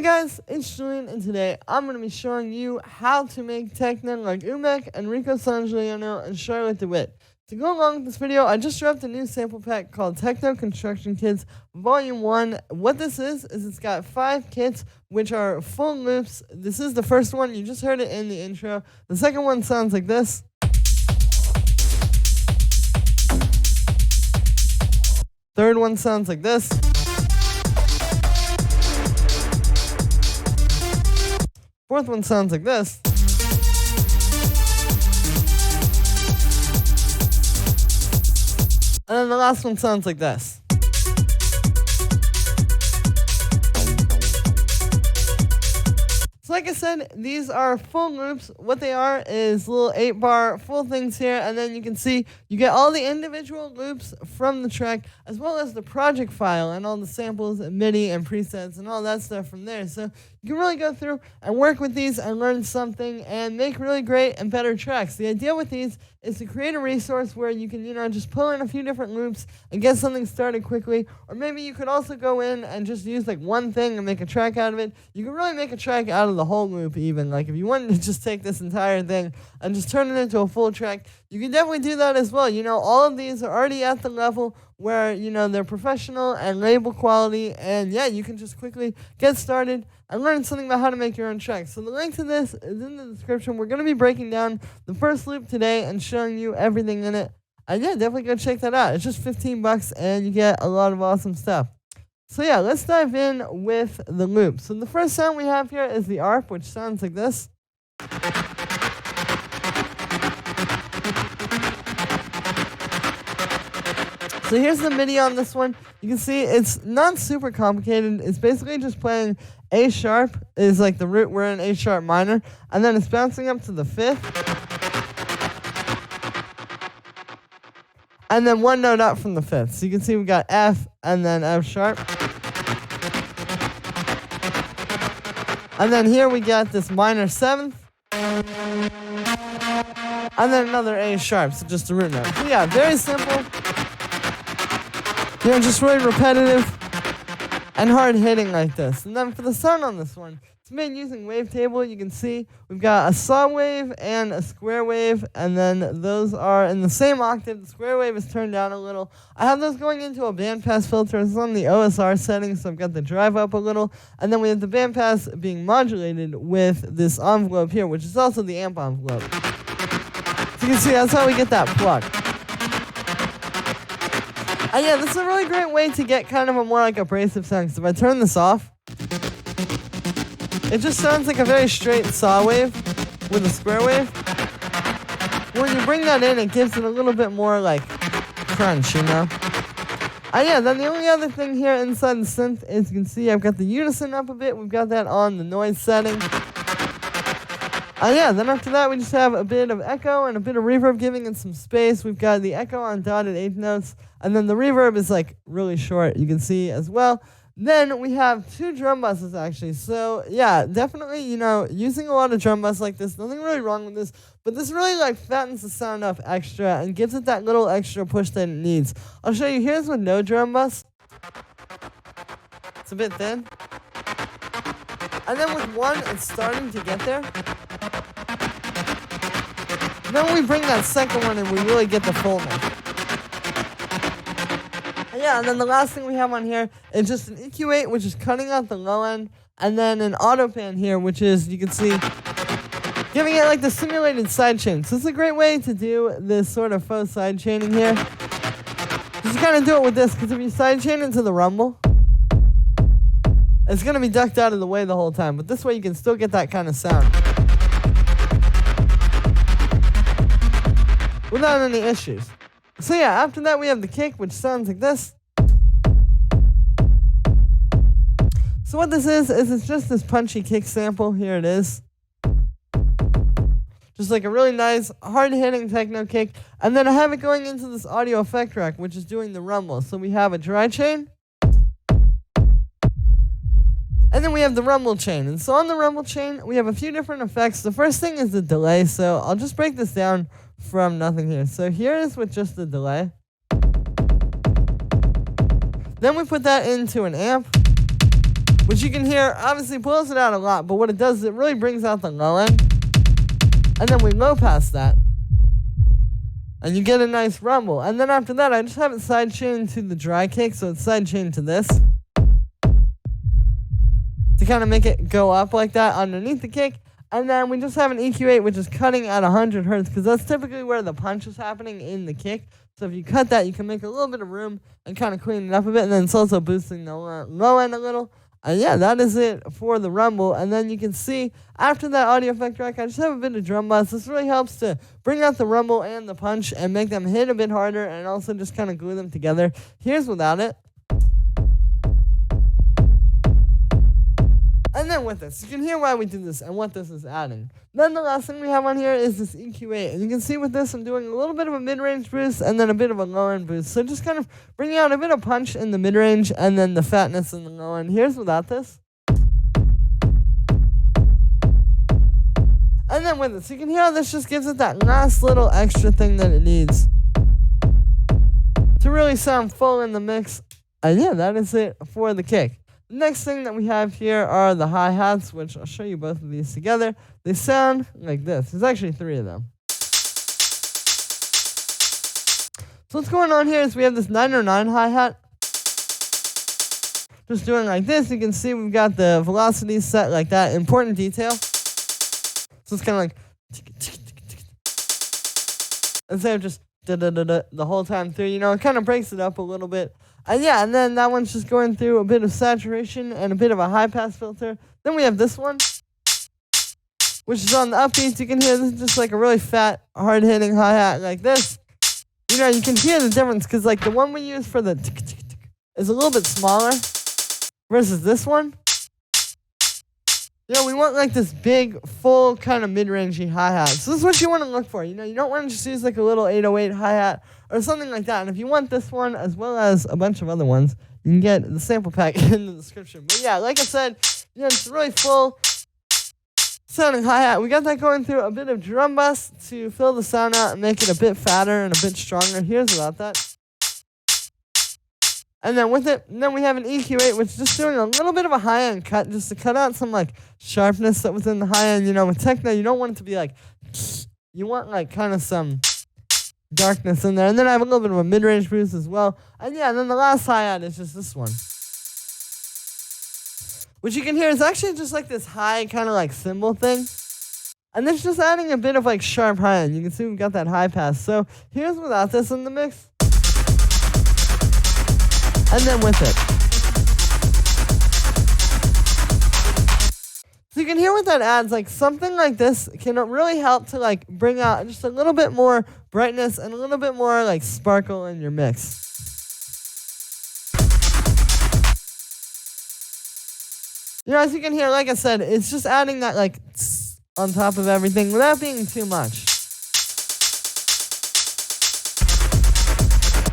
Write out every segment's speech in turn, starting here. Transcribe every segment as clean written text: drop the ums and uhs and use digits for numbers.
guys, it's Julian, and today I'm going to be showing you how to make Techno like UMEK, Enrico Sangiuliano, and show you with the Witte. To go along with this video, I just dropped a new sample pack called Techno Construction Kits Volume 1. What this is it's got 5 kits, which are full loops. This is the first one, you just heard it in the intro. The second one sounds like this. Third one sounds like this. Fourth one sounds like this. And then the last one sounds like this. So like I said, these are full loops. What they are is little 8-bar full things here, and then you can see you get all the individual loops from the track, as well as the project file and all the samples and MIDI and presets and all that stuff from there. So you can really go through and work with these and learn something and make really great and better tracks. The idea with these is to create a resource where you can, just pull in a few different loops and get something started quickly. Or maybe you could also go in and just use like one thing and make a track out of it. You can really make a track out of the whole loop even. Like if you wanted to just take this entire thing and just turn it into a full track, you can definitely do that as well. All of these are already at the level where, they're professional and label quality. And yeah, you can just quickly get started and learn something about how to make your own tracks. So the link to this is in the description. We're going to be breaking down the first loop today and showing you everything in it. And yeah, definitely go check that out. It's just $15 and you get a lot of awesome stuff. So yeah, let's dive in with the loop. So the first sound we have here is the ARP, which sounds like this. So here's the MIDI on this one. You can see it's not super complicated. It's basically just playing A sharp is like the root we're in, A sharp minor, and then it's bouncing up to the 5th. And then one note up from the 5th. So you can see we got F and then F sharp. And then here we got this minor 7th. And then another A sharp, so just a root note. So yeah, very simple. Just really repetitive and hard hitting like this. And then for the sound on this one, it's made using wavetable. You can see we've got a saw wave and a square wave, and then those are in the same octave. The square wave is turned down a little. I have those going into a bandpass filter. It's on the OSR setting, so I've got the drive up a little. And then we have the bandpass being modulated with this envelope here, which is also the amp envelope. So you can see that's how we get that pluck. And yeah, this is a really great way to get kind of a more like abrasive sound. So if I turn this off, it just sounds like a very straight saw wave with a square wave. When you bring that in, it gives it a little bit more like crunch, And yeah, then the only other thing here inside the synth is you can see I've got the unison up a bit. We've got that on the noise setting. And yeah, then after that, we just have a bit of echo and a bit of reverb giving it some space. We've got the echo on dotted 8th notes, and then the reverb is like really short, you can see as well. Then we have 2 drum buses actually. So yeah, definitely, using a lot of drum buss like this, nothing really wrong with this, but this really like fattens the sound up extra and gives it that little extra push that it needs. I'll show you, here's with no drum bus. It's a bit thin. And then with one, it's starting to get there. Then when we bring that second one in, we really get the fullness. And yeah, and then the last thing we have on here is just an EQ8, which is cutting out the low end, and then an auto pan here, which is, you can see, giving it like the simulated sidechain. So it's a great way to do this sort of faux sidechaining here. Just kind of do it with this, because if you sidechain into the rumble, it's going to be ducked out of the way the whole time. But this way you can still get that kind of sound without any issues. So yeah, after that we have the kick, which sounds like this. So what this is it's just this punchy kick sample. Here it is. Just like a really nice, hard-hitting techno kick. And then I have it going into this audio effect rack, which is doing the rumble. So we have a dry chain. And then we have the rumble chain. And so on the rumble chain, we have a few different effects. The first thing is the delay. So I'll just break this down from nothing here. So here is with just the delay. Then we put that into an amp. which you can hear obviously pulls it out a lot, but what it does is it really brings out the low end. And then we low pass that. And you get a nice rumble. And then after that, I just have it sidechained to the dry kick, so it's sidechained to this. To kind of make it go up like that underneath the kick. And then we just have an EQ8, which is cutting at 100 hertz, because that's typically where the punch is happening in the kick. So if you cut that, you can make a little bit of room and kind of clean it up a bit. And then it's also boosting the low end a little. And yeah, that is it for the rumble. And then you can see after that audio effect track, I just have a bit of drum bus. This really helps to bring out the rumble and the punch and make them hit a bit harder and also just kind of glue them together. Here's without it. And then with this, you can hear why we did this and what this is adding. Then the last thing we have on here is this EQ8. And you can see with this, I'm doing a little bit of a mid-range boost and then a bit of a low-end boost. So just kind of bringing out a bit of punch in the mid-range and then the fatness in the low-end. Here's without this. And then with this, you can hear how this just gives it that last little extra thing that it needs to really sound full in the mix. And yeah, that is it for the kick. The next thing that we have here are the hi-hats, which I'll show you both of these together. They sound like this. There's actually 3 of them. So what's going on here is we have this 909 hi-hat. Just doing like this. You can see we've got the velocity set like that. Important detail. So it's kind of like instead of just da-da-da-da the whole time through. You know, it kind of breaks it up a little bit. And yeah, and then that one's just going through a bit of saturation and a bit of a high-pass filter. Then we have this one, which is on the upbeats. You can hear this is just like a really fat, hard-hitting hi-hat like this. You know, you can hear the difference because like the one we use for the is a little bit smaller versus this one. You know, we want like this big, full kind of mid-rangey hi-hat. So this is what you want to look for. You know, you don't want to just use like a little 808 hi-hat or something like that. And if you want this one as well as a bunch of other ones, you can get the sample pack in the description. But yeah, like I said, you know, it's really full sounding hi-hat. We got that going through a bit of drum bus to fill the sound out and make it a bit fatter and a bit stronger. Here's without that. And then with it, then we have an EQ8, which is just doing a little bit of a high-end cut, just to cut out some, like, sharpness that was in the high-end. You know, with techno, you don't want it to be, like, you want, like, kind of some darkness in there. And then I have a little bit of a mid-range boost as well. And yeah, and then the last hi-hat is just this one. Which you can hear is actually just, like, this high kind of, like, cymbal thing. And it's just adding a bit of, like, sharp high-end. You can see we've got that high pass. So here's without this in the mix. And then with it. So you can hear what that adds, like something like this can really help to like bring out just a little bit more brightness and a little bit more like sparkle in your mix. You know, as you can hear, like I said, it's just adding that like on top of everything without being too much.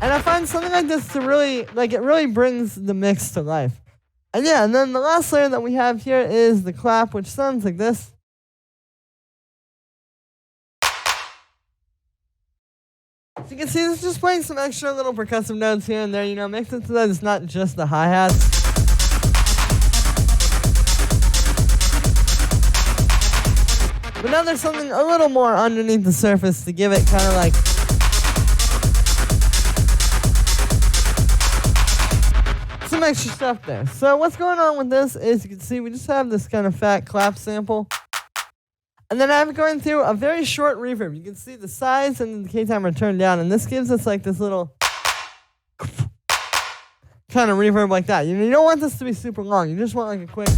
And I find something like this to really, like, it really brings the mix to life. And yeah, and then the last layer that we have here is the clap, which sounds like this. So you can see this is just playing some extra little percussive notes here and there, you know, makes it so that it's not just the hi-hats. But now there's something a little more underneath the surface to give it kind of like some extra stuff there. So what's going on with this is you can see we just have this kind of fat clap sample. And then I have it going through a very short reverb. You can see the size and the K time are turned down. And this gives us like this little kind of reverb like that. You know, you don't want this to be super long. You just want like a quick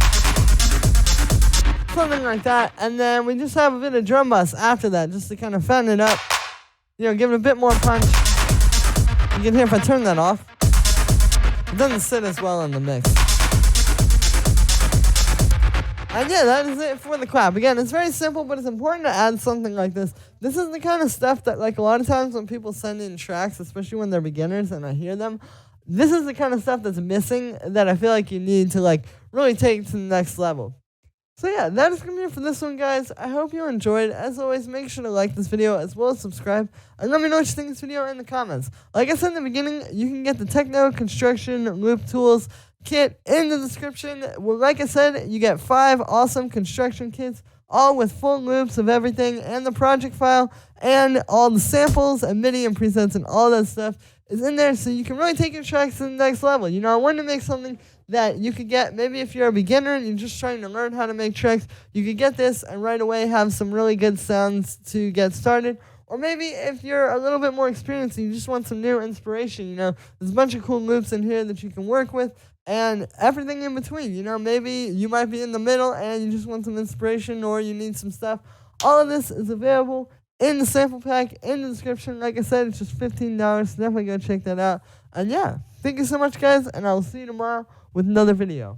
something like that. And then we just have a bit of drum bus after that just to kind of fatten it up. You know, give it a bit more punch. You can hear if I turn that off. It doesn't sit as well in the mix. And yeah, that is it for the clap. Again, it's very simple, but it's important to add something like this. This is the kind of stuff that, like, a lot of times when people send in tracks, especially when they're beginners and I hear them, this is the kind of stuff that's missing that I feel like you need to, like, really take to the next level. So yeah, that is going to be it for this one, guys. I hope you enjoyed. As always, make sure to like this video as well as subscribe. And let me know what you think of this video in the comments. Like I said in the beginning, you can get the Techno construction loop tools kit in the description. Well, like I said, you get 5 awesome construction kits, all with full loops of everything, and the project file, and all the samples and MIDI and presets and all that stuff is in there, so you can really take your tracks to the next level. You know, I wanted to make something that you could get, maybe if you're a beginner and you're just trying to learn how to make tracks, you could get this and right away have some really good sounds to get started. Or maybe if you're a little bit more experienced and you just want some new inspiration, you know, there's a bunch of cool loops in here that you can work with and everything in between. You know, maybe you might be in the middle and you just want some inspiration or you need some stuff. All of this is available in the sample pack in the description. Like I said, it's just $15. So definitely go check that out. And yeah, thank you so much, guys, and I will see you tomorrow with another video.